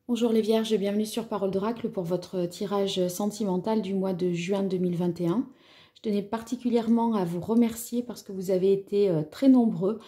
Bonjour les Vierges, bienvenue sur Parole d'Oracle pour votre tirage sentimental du mois de juin 2021. Je tenais particulièrement à vous remercier parce que vous avez été très nombreux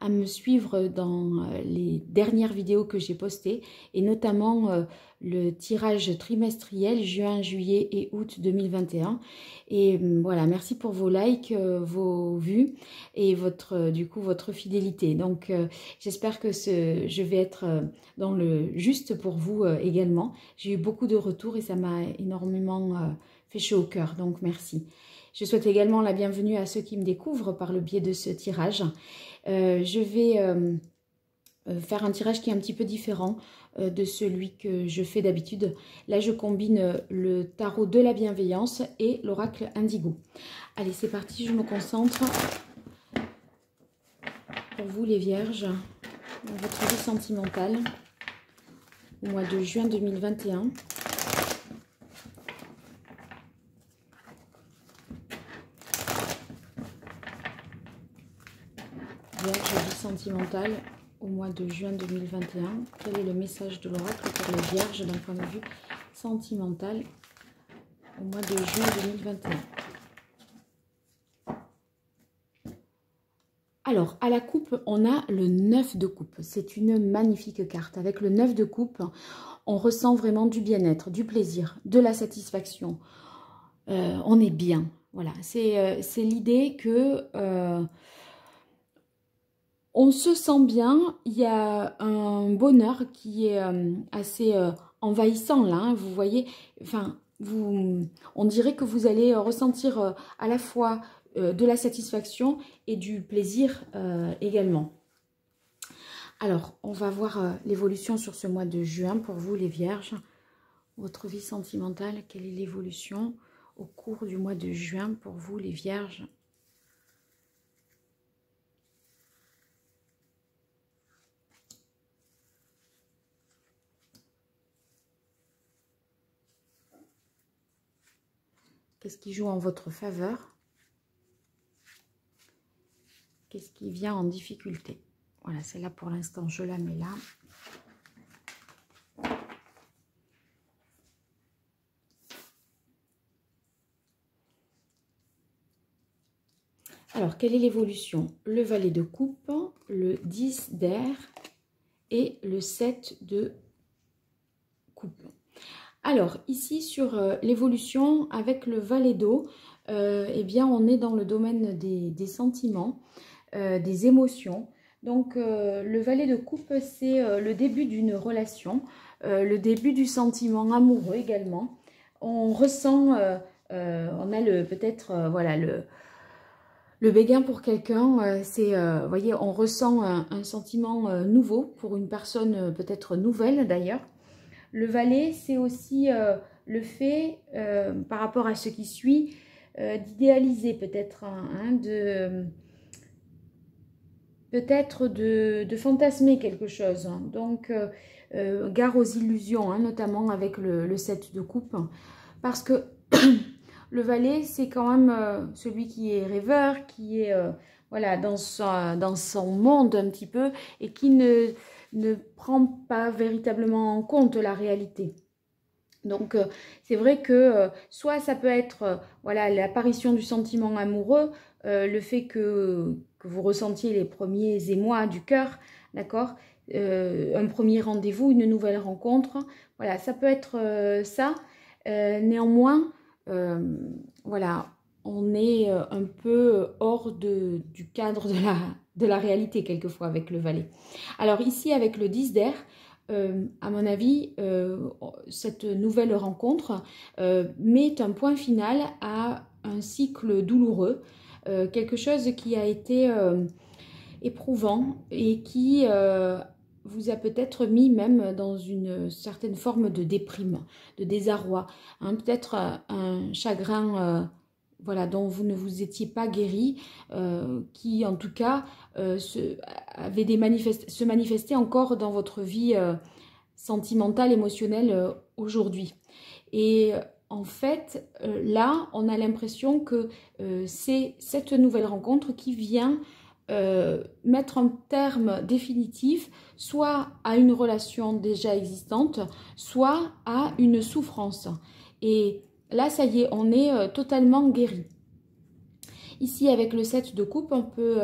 à me suivre dans les dernières vidéos que j'ai postées et notamment le tirage trimestriel juin, juillet et août 2021. Et voilà, merci pour vos likes, vos vues et votre fidélité. Donc j'espère que je vais être dans le juste pour vous également. J'ai eu beaucoup de retours et ça m'a énormément fait chaud au cœur, donc merci. Je souhaite également la bienvenue à ceux qui me découvrent par le biais de ce tirage. Je vais faire un tirage qui est un petit peu différent de celui que je fais d'habitude. Là, je combine le tarot de la bienveillance et l'oracle indigo. Allez, c'est parti, je me concentre. Pour vous, les Vierges, dans votre vie sentimentale, au mois de juin 2021. Vierge, vie sentimentale au mois de juin 2021. Quel est le message de l'oracle pour les Vierges d'un point de vue sentimental au mois de juin 2021? Alors, à la coupe, on a le 9 de coupe. C'est une magnifique carte. Avec le 9 de coupe, on ressent vraiment du bien-être, du plaisir, de la satisfaction. On est bien. Voilà, c'est l'idée que on se sent bien. Il y a un bonheur qui est assez envahissant là. Hein, vous voyez, enfin, on dirait que vous allez ressentir à la fois de la satisfaction et du plaisir également. Alors, on va voir l'évolution sur ce mois de juin pour vous les Vierges. Votre vie sentimentale, quelle est l'évolution au cours du mois de juin pour vous les Vierges? Qu'est-ce qui joue en votre faveur? Qu'est-ce qui vient en difficulté? Voilà, celle-là pour l'instant, je la mets là. Alors, quelle est l'évolution? Le valet de coupe, le 10 d'air et le 7 de coupe. Alors, ici, sur l'évolution avec le valet d'eau, eh bien, on est dans le domaine des sentiments, des émotions. Donc, le valet de coupe, c'est le début d'une relation, le début du sentiment amoureux également. On ressent, on a peut-être, voilà, le béguin pour quelqu'un, c'est, vous voyez, on ressent un sentiment nouveau pour une personne peut-être nouvelle d'ailleurs. Le valet, c'est aussi le fait, par rapport à ce qui suit, d'idéaliser peut-être, de fantasmer quelque chose. Donc, gare aux illusions, hein, notamment avec le 7 de coupe. Parce que le valet, c'est quand même celui qui est rêveur, qui est voilà, dans son monde un petit peu et qui ne prend pas véritablement en compte la réalité. Donc, c'est vrai que soit ça peut être voilà, l'apparition du sentiment amoureux, le fait que vous ressentiez les premiers émois du cœur, d'accord, un premier rendez-vous, une nouvelle rencontre, voilà, ça peut être ça. Néanmoins, voilà, on est un peu hors du cadre de la réalité quelquefois avec le valet. Alors ici, avec le 10 d'air, à mon avis, cette nouvelle rencontre met un point final à un cycle douloureux, quelque chose qui a été éprouvant et qui vous a peut-être mis même dans une certaine forme de déprime, de désarroi, hein, peut-être un chagrin voilà, dont vous ne vous étiez pas guéri, qui en tout cas se manifestait encore dans votre vie sentimentale, émotionnelle aujourd'hui. Et en fait, là, on a l'impression que c'est cette nouvelle rencontre qui vient mettre un terme définitif soit à une relation déjà existante, soit à une souffrance. Et là, ça y est, on est totalement guéri. Ici, avec le 7 de coupe, on peut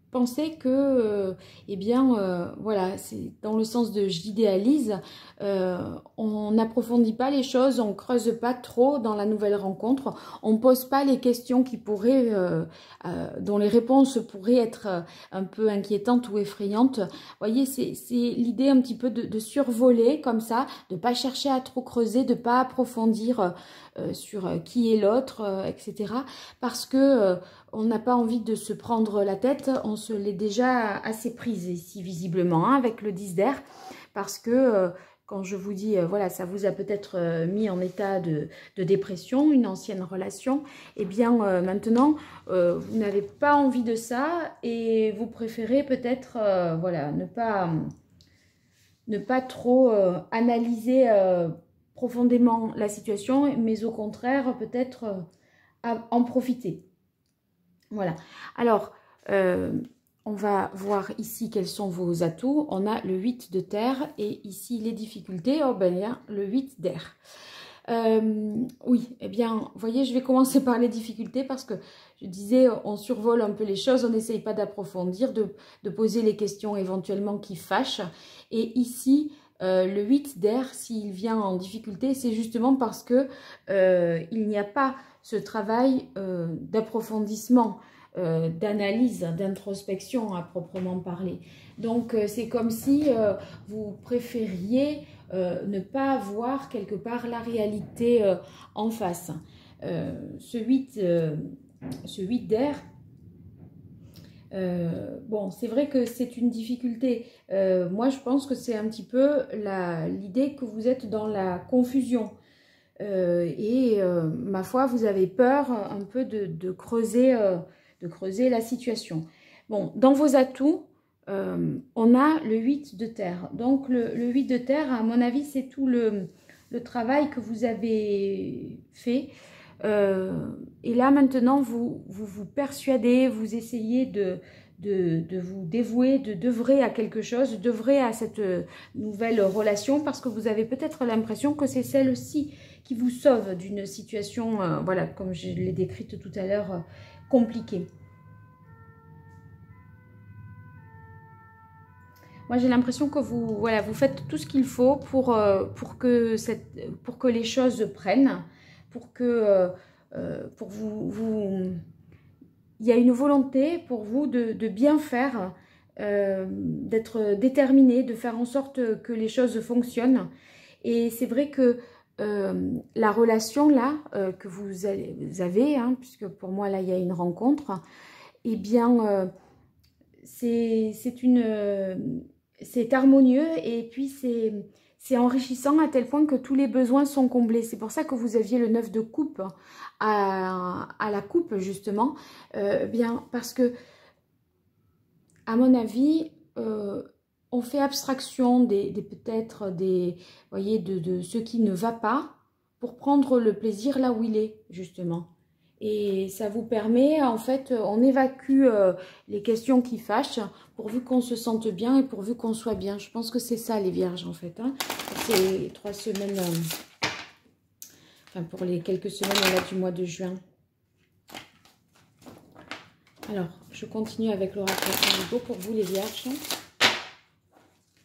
penser que, eh bien, voilà, c'est dans le sens de j'idéalise, on n'approfondit pas les choses, on creuse pas trop dans la nouvelle rencontre, on pose pas les questions qui pourraient, dont les réponses pourraient être un peu inquiétantes ou effrayantes. Vous voyez, c'est l'idée un petit peu de survoler comme ça, de pas chercher à trop creuser, de pas approfondir sur qui est l'autre, etc. Parce que on n'a pas envie de se prendre la tête, on se l'est déjà assez prise ici visiblement hein, avec le 10 d'air, parce que quand je vous dis, voilà, ça vous a peut-être mis en état de dépression, une ancienne relation, et bien maintenant, vous n'avez pas envie de ça et vous préférez peut-être, voilà, ne pas trop analyser profondément la situation, mais au contraire, peut-être en profiter. Voilà. Alors, on va voir ici quels sont vos atouts. On a le 8 de terre et ici les difficultés. Oh ben, il y a le 8 d'air. Oui, eh bien, vous voyez, je vais commencer par les difficultés parce que je disais, on survole un peu les choses, on n'essaye pas d'approfondir, de poser les questions éventuellement qui fâchent. Et ici, le 8 d'air, s'il vient en difficulté, c'est justement parce que il n'y a pas ce travail d'approfondissement, d'analyse, d'introspection à proprement parler. Donc, c'est comme si vous préfériez ne pas voir quelque part la réalité en face. Ce 8 d'air, bon, c'est vrai que c'est une difficulté. Moi, je pense que c'est un petit peu l'idée que vous êtes dans la confusion. Ma foi, vous avez peur un peu de creuser la situation. Bon, dans vos atouts, on a le 8 de terre. Donc, le 8 de terre, à mon avis, c'est tout le travail que vous avez fait. Et là, maintenant, vous persuadez, vous essayez de vous dévouer, d'œuvrer à quelque chose, d'œuvrer à cette nouvelle relation parce que vous avez peut-être l'impression que c'est celle-ci qui vous sauve d'une situation, voilà, comme je l'ai décrite tout à l'heure, compliquée. Moi, j'ai l'impression que vous faites tout ce qu'il faut pour que les choses prennent, pour vous... Il y a une volonté pour vous de bien faire, d'être déterminé, de faire en sorte que les choses fonctionnent. Et c'est vrai que la relation là que vous avez, hein, puisque pour moi là il y a une rencontre, eh bien c'est harmonieux et puis c'est enrichissant à tel point que tous les besoins sont comblés. C'est pour ça que vous aviez le 9 de coupe à la coupe justement, bien parce que à mon avis on fait abstraction peut-être voyez, de ce qui ne va pas pour prendre le plaisir là où il est justement. Et ça vous permet, en fait, on évacue les questions qui fâchent pourvu qu'on se sente bien et pourvu qu'on soit bien. Je pense que c'est ça les vierges en fait. Hein. C'est 3 semaines, enfin pour les quelques semaines là, du mois de juin. Alors, je continue avec l'oracle Hugo pour vous les vierges.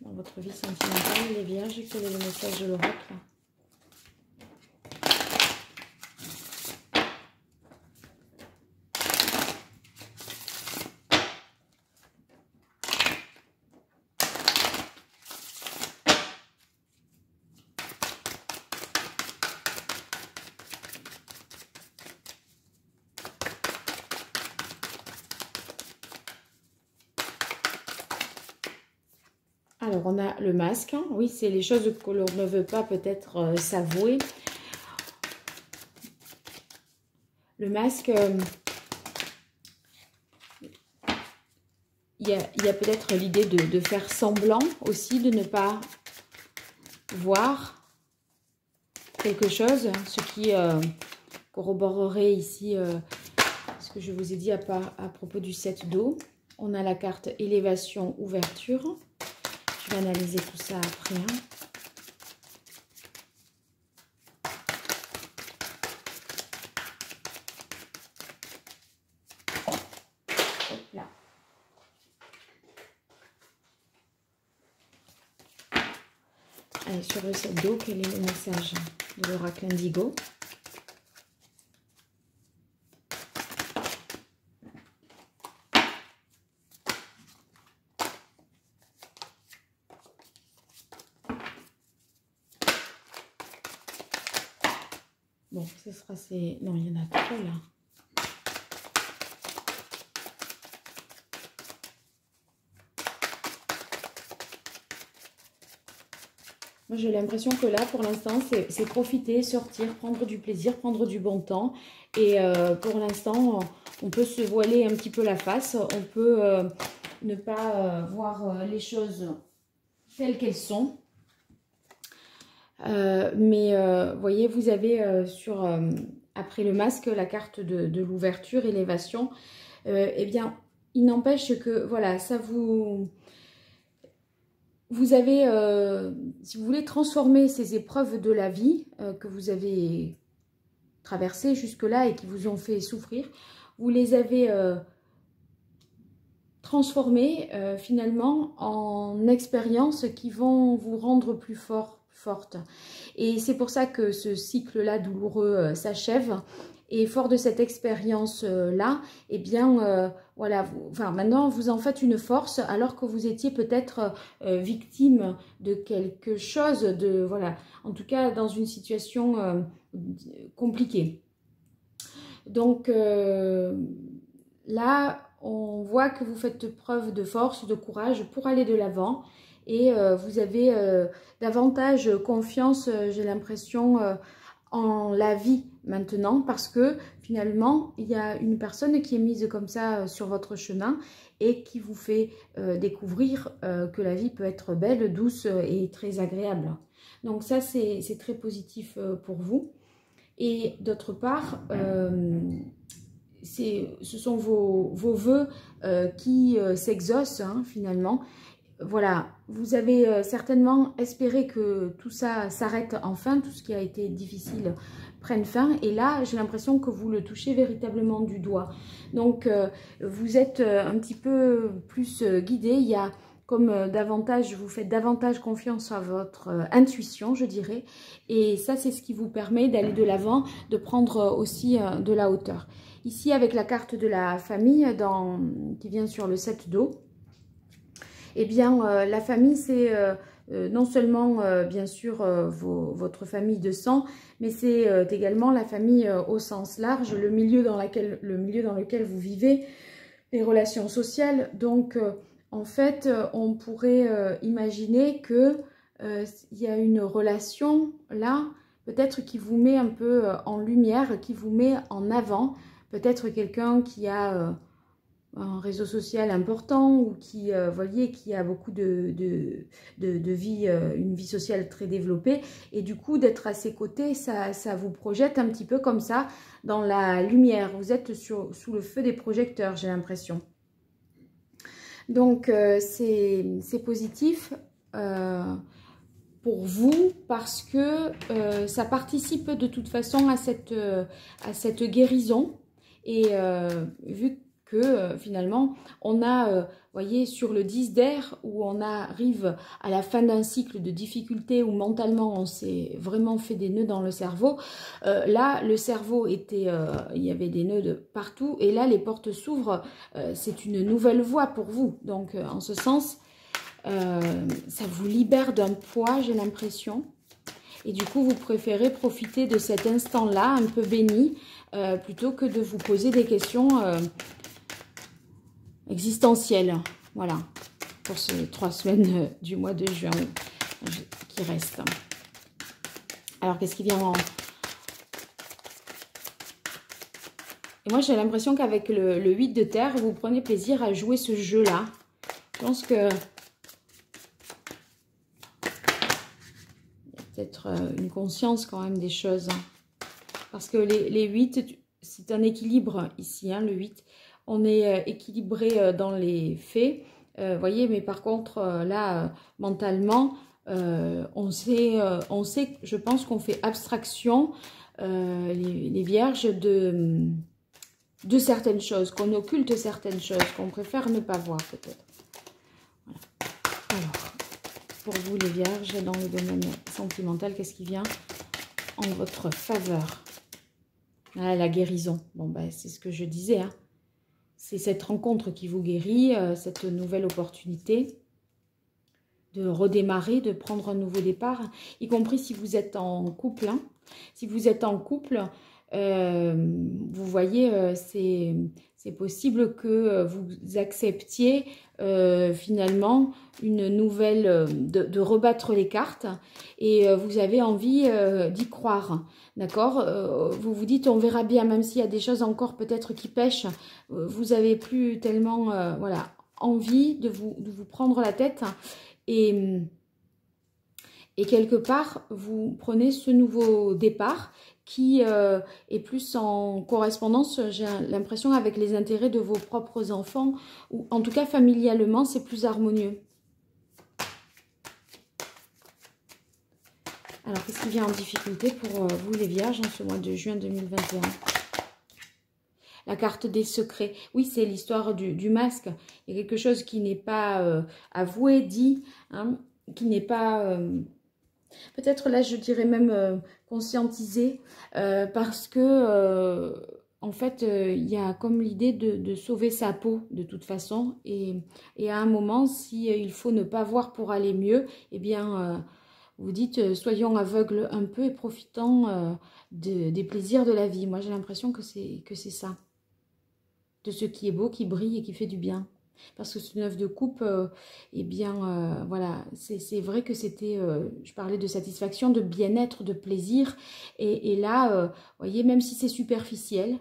Dans votre vie sentimentale, les vierges, quel est le message de l'oracle ? Alors, on a le masque. Hein. Oui, c'est les choses que l'on ne veut pas peut-être s'avouer. Le masque, il y a peut-être l'idée de faire semblant aussi, de ne pas voir quelque chose, ce qui corroborerait ici ce que je vous ai dit à propos du set d'eau. On a la carte élévation, ouverture. Je vais analyser tout ça après. Hein. Là. Allez, sur le set d'eau, quel est le message de l'oracle Indigo? Bon, ce sera ces... Non, il y en a trois là. Moi, j'ai l'impression que là, pour l'instant, c'est profiter, sortir, prendre du plaisir, prendre du bon temps. Et pour l'instant, on peut se voiler un petit peu la face. On peut ne pas voir les choses telles qu'elles sont. Vous voyez, vous avez après le masque, la carte de l'ouverture, élévation. Eh bien, il n'empêche que, voilà, ça vous avez, si vous voulez transformer ces épreuves de la vie que vous avez traversées jusque-là et qui vous ont fait souffrir, vous les avez transformées finalement en expériences qui vont vous rendre plus forte. Et c'est pour ça que ce cycle-là douloureux s'achève. Et fort de cette expérience-là, eh bien, voilà, maintenant, vous en faites une force alors que vous étiez peut-être victime de quelque chose, voilà, en tout cas dans une situation compliquée. Donc là, on voit que vous faites preuve de force, de courage pour aller de l'avant. Et vous avez davantage confiance, j'ai l'impression, en la vie maintenant, parce que finalement, il y a une personne qui est mise comme ça sur votre chemin et qui vous fait découvrir que la vie peut être belle, douce et très agréable. Donc ça, c'est très positif pour vous. Et d'autre part, ce sont vos vœux qui s'exaucent hein, finalement. Voilà, vous avez certainement espéré que tout ça s'arrête enfin, tout ce qui a été difficile prenne fin. Et là, j'ai l'impression que vous le touchez véritablement du doigt. Donc, vous êtes un petit peu plus guidé. Il y a comme vous faites davantage confiance à votre intuition, je dirais. Et ça, c'est ce qui vous permet d'aller de l'avant, de prendre aussi de la hauteur. Ici, avec la carte de la famille qui vient sur le set d'eau, eh bien, la famille, c'est non seulement, bien sûr, votre famille de sang, mais c'est également la famille au sens large, le milieu dans lequel vous vivez, les relations sociales. Donc, en fait, on pourrait imaginer que il y a une relation là, peut-être qui vous met un peu en lumière, qui vous met en avant. Peut-être quelqu'un qui a... un réseau social important ou qui, voyez, qui a beaucoup de vie, une vie sociale très développée. Et du coup, d'être à ses côtés, ça vous projette un petit peu comme ça dans la lumière. Vous êtes sous le feu des projecteurs, j'ai l'impression. Donc, c'est positif pour vous parce que ça participe de toute façon à cette guérison. Et vu que finalement, on a, voyez, sur le 10 d'air, où on arrive à la fin d'un cycle de difficultés, où mentalement, on s'est vraiment fait des nœuds dans le cerveau. Là, le cerveau était, il y avait des nœuds de partout, et là, les portes s'ouvrent. C'est une nouvelle voie pour vous. Donc, en ce sens, ça vous libère d'un poids, j'ai l'impression. Et du coup, vous préférez profiter de cet instant-là, un peu béni, plutôt que de vous poser des questions existentielles. Voilà, pour ces 3 semaines du mois de juin qui restent. Alors, qu'est-ce qui vient en... Et moi, j'ai l'impression qu'avec le 8 de terre, vous prenez plaisir à jouer ce jeu-là. Je pense que... peut-être une conscience quand même des choses. Parce que les 8, c'est un équilibre ici, hein, le 8. On est équilibré dans les faits, voyez, mais par contre, là, mentalement, on sait, je pense qu'on fait abstraction, les vierges, de certaines choses, qu'on occulte certaines choses, qu'on préfère ne pas voir peut-être. Voilà. Alors, pour vous les vierges, dans le domaine sentimental, qu'est-ce qui vient en votre faveur? Ah, la guérison. Bon, ben, c'est ce que je disais, hein. C'est cette rencontre qui vous guérit, cette nouvelle opportunité de redémarrer, de prendre un nouveau départ, y compris si vous êtes en couple, hein. Si vous êtes en couple, vous voyez, c'est possible que vous acceptiez finalement une nouvelle, de rebattre les cartes, et vous avez envie d'y croire, d'accord? Vous vous dites, on verra bien, même s'il y a des choses encore peut-être qui pêchent, vous n'avez plus tellement voilà, envie de vous prendre la tête, et quelque part, vous prenez ce nouveau départ qui est plus en correspondance, j'ai l'impression, avec les intérêts de vos propres enfants, ou en tout cas familialement, c'est plus harmonieux. Alors, qu'est-ce qui vient en difficulté pour vous les vierges en ce mois de juin 2021? La carte des secrets. Oui, c'est l'histoire du masque. Il y a quelque chose qui n'est pas avoué, dit, hein, qui n'est pas... peut-être là, je dirais même conscientisé, parce que, en fait, il y a comme l'idée de sauver sa peau, de toute façon. Et à un moment, si il faut ne pas voir pour aller mieux, eh bien... vous dites, soyons aveugles un peu et profitons des plaisirs de la vie. Moi, j'ai l'impression que c'est ça. De ce qui est beau, qui brille et qui fait du bien. Parce que ce 9 de coupe, eh bien, voilà, c'est vrai que c'était, je parlais de satisfaction, de bien-être, de plaisir. Et là, vous voyez, même si c'est superficiel,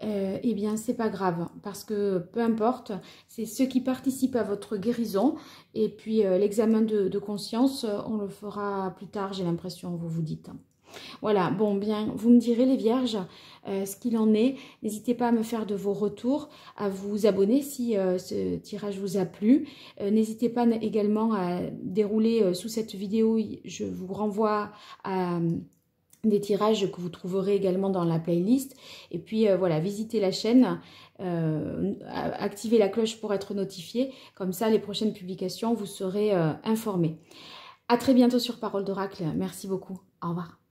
eh bien, c'est pas grave. Parce que peu importe, c'est ce qui participe à votre guérison. Et puis, l'examen de conscience, on le fera plus tard, j'ai l'impression, vous vous dites. Voilà, bon, bien, vous me direz les vierges ce qu'il en est. N'hésitez pas à me faire de vos retours, à vous abonner si ce tirage vous a plu. N'hésitez pas également à dérouler sous cette vidéo, je vous renvoie à des tirages que vous trouverez également dans la playlist. Et puis voilà, visitez la chaîne, activez la cloche pour être notifié. Comme ça, les prochaines publications, vous serez informés. À très bientôt sur Parole d'Oracle. Merci beaucoup. Au revoir.